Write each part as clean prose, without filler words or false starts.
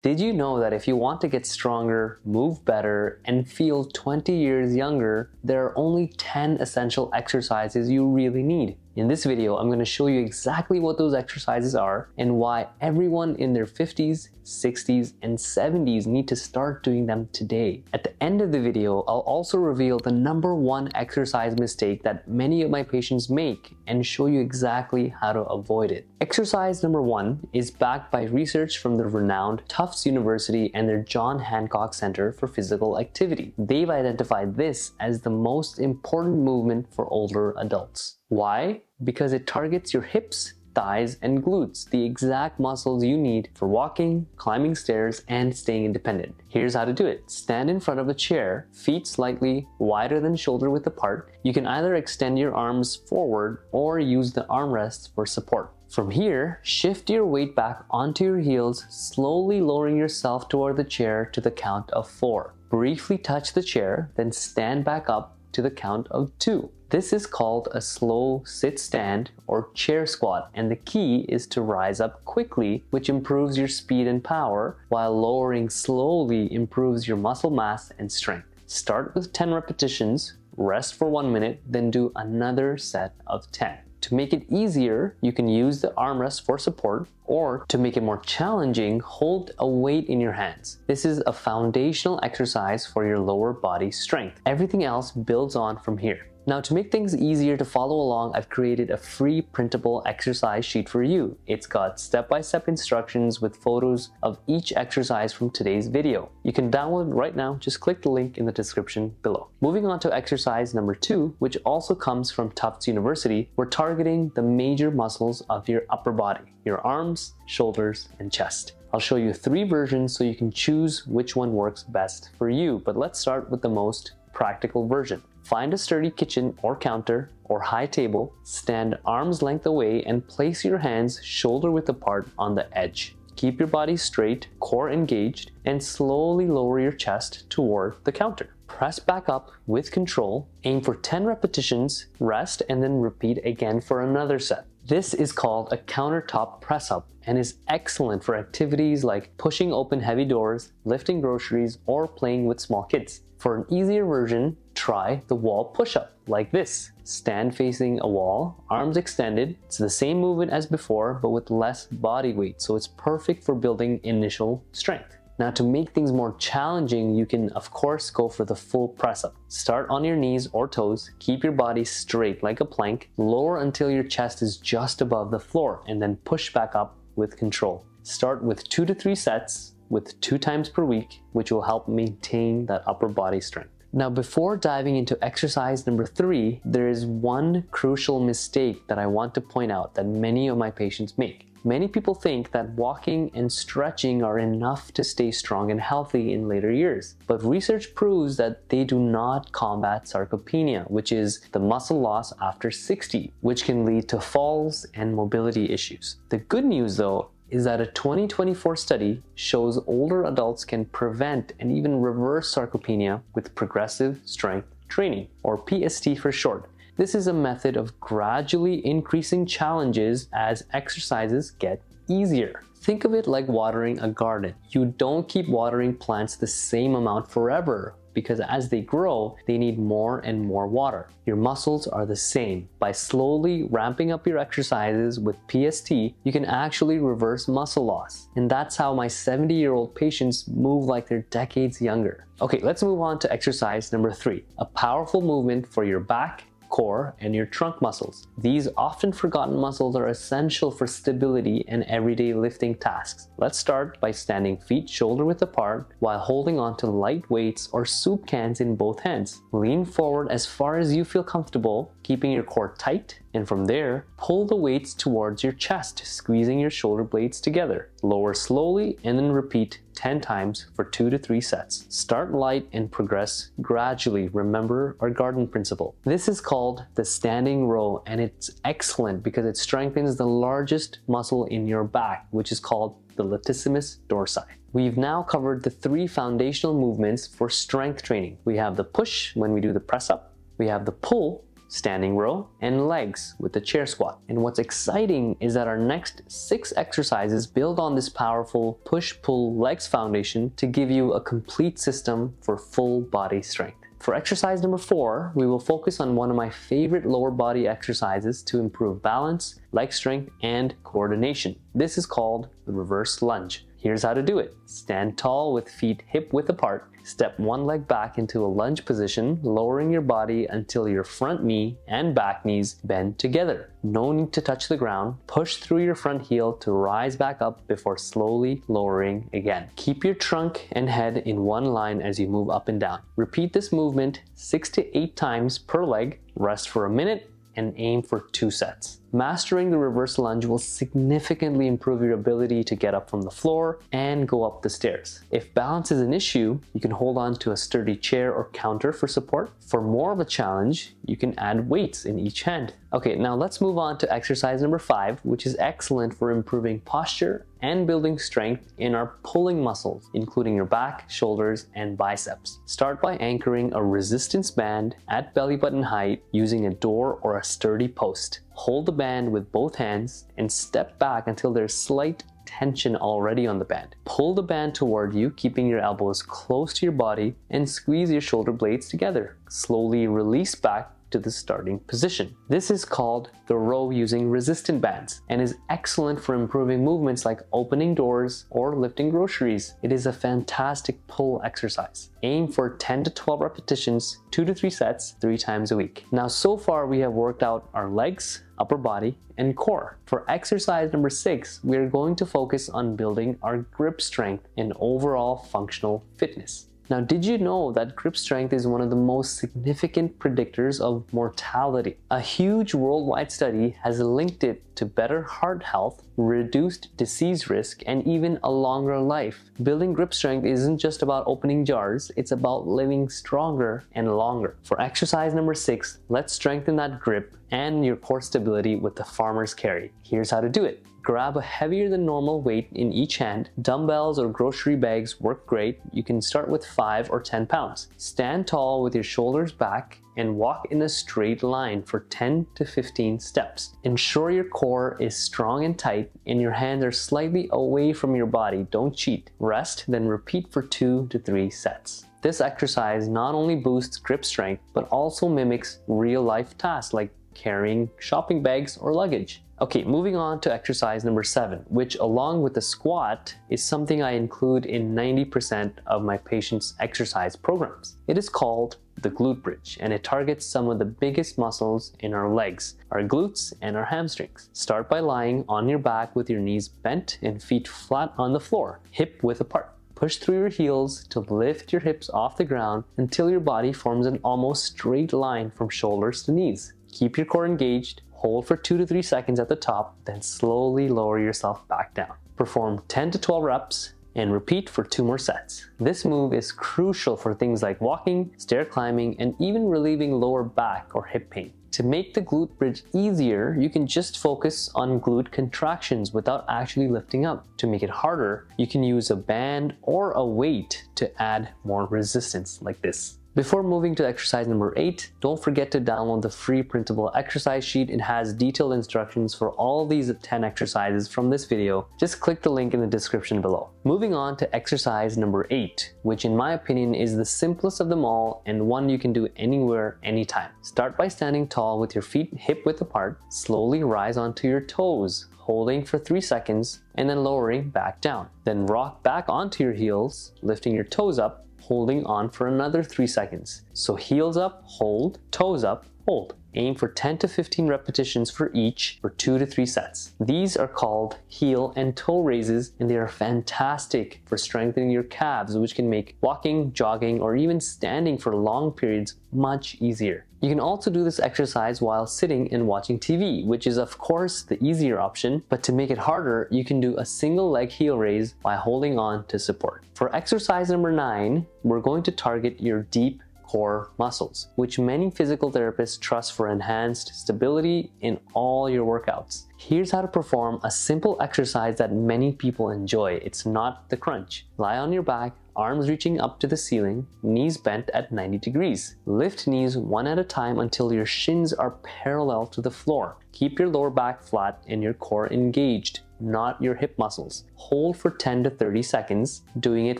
Did you know that if you want to get stronger, move better, and feel 20 years younger, there are only 10 essential exercises you really need? In this video, I'm going to show you exactly what those exercises are and why everyone in their 50s, 60s, and 70s need to start doing them today. At the end of the video, I'll also reveal the #1 exercise mistake that many of my patients make and show you exactly how to avoid it. Exercise #1 is backed by research from the renowned Tufts University and their John Hancock Center for Physical Activity. They've identified this as the most important movement for older adults. Why? Because it targets your hips, thighs, and glutes, the exact muscles you need for walking, climbing stairs, and staying independent. Here's how to do it. Stand in front of a chair, feet slightly wider than shoulder width apart. You can either extend your arms forward or use the armrests for support. From here, shift your weight back onto your heels, slowly lowering yourself toward the chair to the count of 4. Briefly touch the chair, then stand back up to the count of 2. This is called a slow sit-stand or chair squat, and the key is to rise up quickly, which improves your speed and power, while lowering slowly improves your muscle mass and strength. Start with 10 repetitions, rest for 1 minute, then do another set of 10. To make it easier, you can use the armrest for support, or to make it more challenging, hold a weight in your hands. This is a foundational exercise for your lower body strength. Everything else builds on from here. Now, to make things easier to follow along, I've created a free printable exercise sheet for you. It's got step-by-step instructions with photos of each exercise from today's video. You can download it right now, just click the link in the description below. Moving on to exercise #2, which also comes from Tufts University, we're targeting the major muscles of your upper body, your arms, shoulders, and chest. I'll show you 3 versions so you can choose which one works best for you, but let's start with the most practical version. Find a sturdy kitchen or counter or high table, stand arm's length away, and place your hands shoulder width apart on the edge. Keep your body straight, core engaged, and slowly lower your chest toward the counter. Press back up with control, aim for 10 repetitions, rest, and then repeat again for another set. This is called a countertop press up and is excellent for activities like pushing open heavy doors, lifting groceries, or playing with small kids. For an easier version, try the wall push-up like this. Stand facing a wall, arms extended. It's the same movement as before, but with less body weight, so it's perfect for building initial strength. Now, to make things more challenging, you can of course go for the full press-up. Start on your knees or toes, keep your body straight like a plank, lower until your chest is just above the floor, and then push back up with control. Start with 2 to 3 sets, with 2 times per week, which will help maintain that upper body strength. Now, before diving into exercise #3, there is one crucial mistake that I want to point out that many of my patients make. Many people think that walking and stretching are enough to stay strong and healthy in later years, but research proves that they do not combat sarcopenia, which is the muscle loss after 60, which can lead to falls and mobility issues. The good news though is that a 2024 study shows older adults can prevent and even reverse sarcopenia with progressive strength training, or PST for short. This is a method of gradually increasing challenges as exercises get easier. Think of it like watering a garden. You don't keep watering plants the same amount forever, because as they grow, they need more and more water. Your muscles are the same. By slowly ramping up your exercises with PST, you can actually reverse muscle loss. And that's how my 70-year-old patients move like they're decades younger. Okay, let's move on to exercise #3, a powerful movement for your back, core, and your trunk muscles. These often forgotten muscles are essential for stability and everyday lifting tasks. Let's start by standing feet shoulder width apart while holding on to light weights or soup cans in both hands. Lean forward as far as you feel comfortable, keeping your core tight, and from there, pull the weights towards your chest, squeezing your shoulder blades together. Lower slowly and then repeat 10 times for 2 to 3 sets. Start light and progress gradually. Remember our garden principle. This is called the standing row, and it's excellent because it strengthens the largest muscle in your back, which is called the latissimus dorsi. We've now covered the 3 foundational movements for strength training. We have the push when we do the press up, we have the pull standing row, and legs with the chair squat. And what's exciting is that our next 6 exercises build on this powerful push-pull legs foundation to give you a complete system for full body strength. For exercise number 4, we will focus on one of my favorite lower body exercises to improve balance, leg strength, and coordination. This is called the reverse lunge. Here's how to do it. Stand tall with feet hip width apart. Step one leg back into a lunge position, lowering your body until your front knee and back knees bend together. No need to touch the ground. Push through your front heel to rise back up before slowly lowering again. Keep your trunk and head in one line as you move up and down. Repeat this movement 6 to 8 times per leg. Rest for a minute and aim for 2 sets. Mastering the reverse lunge will significantly improve your ability to get up from the floor and go up the stairs. If balance is an issue, you can hold on to a sturdy chair or counter for support. For more of a challenge, you can add weights in each hand. Okay, now let's move on to exercise number 5, which is excellent for improving posture and building strength in our pulling muscles, including your back, shoulders, and biceps. Start by anchoring a resistance band at belly button height using a door or a sturdy post. Hold the band with both hands and step back until there's slight tension already on the band. Pull the band toward you, keeping your elbows close to your body, and squeeze your shoulder blades together. Slowly release back to the starting position. This is called the row using resistant bands and is excellent for improving movements like opening doors or lifting groceries. It is a fantastic pull exercise. Aim for 10 to 12 repetitions, 2 to 3 sets, 3 times a week. Now, so far we have worked out our legs, upper body, and core. For exercise number 6, we are going to focus on building our grip strength and overall functional fitness. Now, did you know that grip strength is one of the most significant predictors of mortality? A huge worldwide study has linked it to better heart health, reduced disease risk, and even a longer life. Building grip strength isn't just about opening jars, it's about living stronger and longer. For exercise number 6, let's strengthen that grip and your core stability with the farmer's carry. Here's how to do it. Grab a heavier than normal weight in each hand. Dumbbells or grocery bags work great. You can start with 5 or 10 pounds. Stand tall with your shoulders back and walk in a straight line for 10 to 15 steps. Ensure your core is strong and tight and your hands are slightly away from your body. Don't cheat. Rest, then repeat for 2 to 3 sets. This exercise not only boosts grip strength, but also mimics real-life tasks like carrying shopping bags or luggage. Okay, moving on to exercise number 7, which along with the squat is something I include in 90% of my patients' exercise programs. It is called the glute bridge, and it targets some of the biggest muscles in our legs, our glutes and our hamstrings. Start by lying on your back with your knees bent and feet flat on the floor, hip width apart. Push through your heels to lift your hips off the ground until your body forms an almost straight line from shoulders to knees. Keep your core engaged. Hold for 2 to 3 seconds at the top, then slowly lower yourself back down. Perform 10 to 12 reps and repeat for 2 more sets. This move is crucial for things like walking, stair climbing, and even relieving lower back or hip pain. To make the glute bridge easier, you can just focus on glute contractions without actually lifting up. To make it harder, you can use a band or a weight to add more resistance like this. Before moving to exercise number 8, don't forget to download the free printable exercise sheet. It has detailed instructions for all these 10 exercises from this video. Just click the link in the description below. Moving on to exercise number 8, which in my opinion is the simplest of them all and one you can do anywhere, anytime. Start by standing tall with your feet hip width apart. Slowly rise onto your toes, holding for 3 seconds and then lowering back down. Then rock back onto your heels, lifting your toes up, holding on for another 3 seconds. So heels up, hold, toes up, hold. Aim for 10 to 15 repetitions for each for 2 to 3 sets. These are called heel and toe raises, and they are fantastic for strengthening your calves, which can make walking, jogging, or even standing for long periods much easier. You can also do this exercise while sitting and watching TV, which is of course the easier option, but to make it harder, you can do a single leg heel raise by holding on to support. For exercise number 9, we're going to target your deep core muscles, which many physical therapists trust for enhanced stability in all your workouts. Here's how to perform a simple exercise that many people enjoy. It's not the crunch. Lie on your back, arms reaching up to the ceiling, knees bent at 90 degrees. Lift knees one at a time until your shins are parallel to the floor. Keep your lower back flat and your core engaged, not your hip muscles. Hold for 10 to 30 seconds, doing it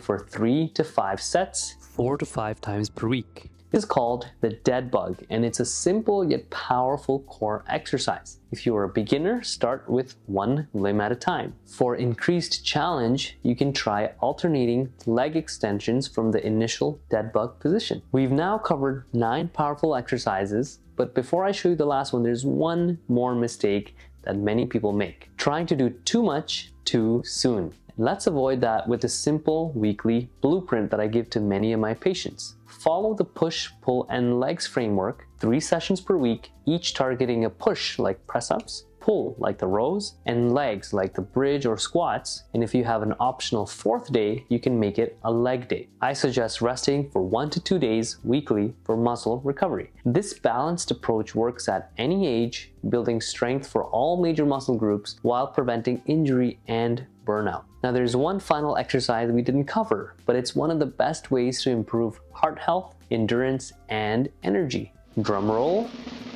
for 3 to 5 sets, 4 to 5 times per week. This is called the dead bug, and it's a simple yet powerful core exercise. If you are a beginner, start with one limb at a time. For increased challenge, you can try alternating leg extensions from the initial dead bug position. We've now covered 9 powerful exercises, but before I show you the last one, there's one more mistake that many people make: trying to do too much too soon. Let's avoid that with a simple weekly blueprint that I give to many of my patients. Follow the push, pull, and legs framework, 3 sessions per week, each targeting a push like press-ups, pull like the rows, and legs like the bridge or squats. And if you have an optional 4th day, you can make it a leg day. I suggest resting for 1 to 2 days weekly for muscle recovery. This balanced approach works at any age, building strength for all major muscle groups while preventing injury and burnout. Now there's one final exercise we didn't cover, but it's one of the best ways to improve heart health, endurance, and energy. Drum roll,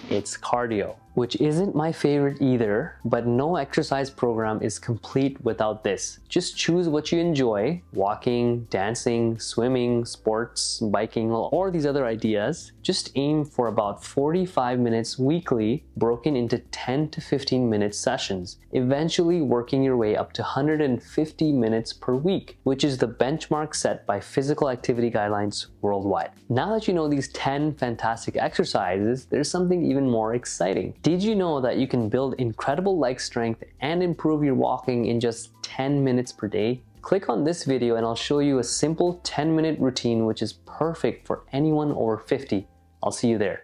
it's cardio, which isn't my favorite either, but no exercise program is complete without this. Just choose what you enjoy: walking, dancing, swimming, sports, biking, or these other ideas. Just aim for about 45 minutes weekly, broken into 10 to 15 minute sessions, eventually working your way up to 150 minutes per week, which is the benchmark set by physical activity guidelines worldwide. Now that you know these 10 fantastic exercises, there's something even more exciting. Did you know that you can build incredible leg strength and improve your walking in just 10 minutes per day? Click on this video and I'll show you a simple 10-minute routine which is perfect for anyone over 50. I'll see you there.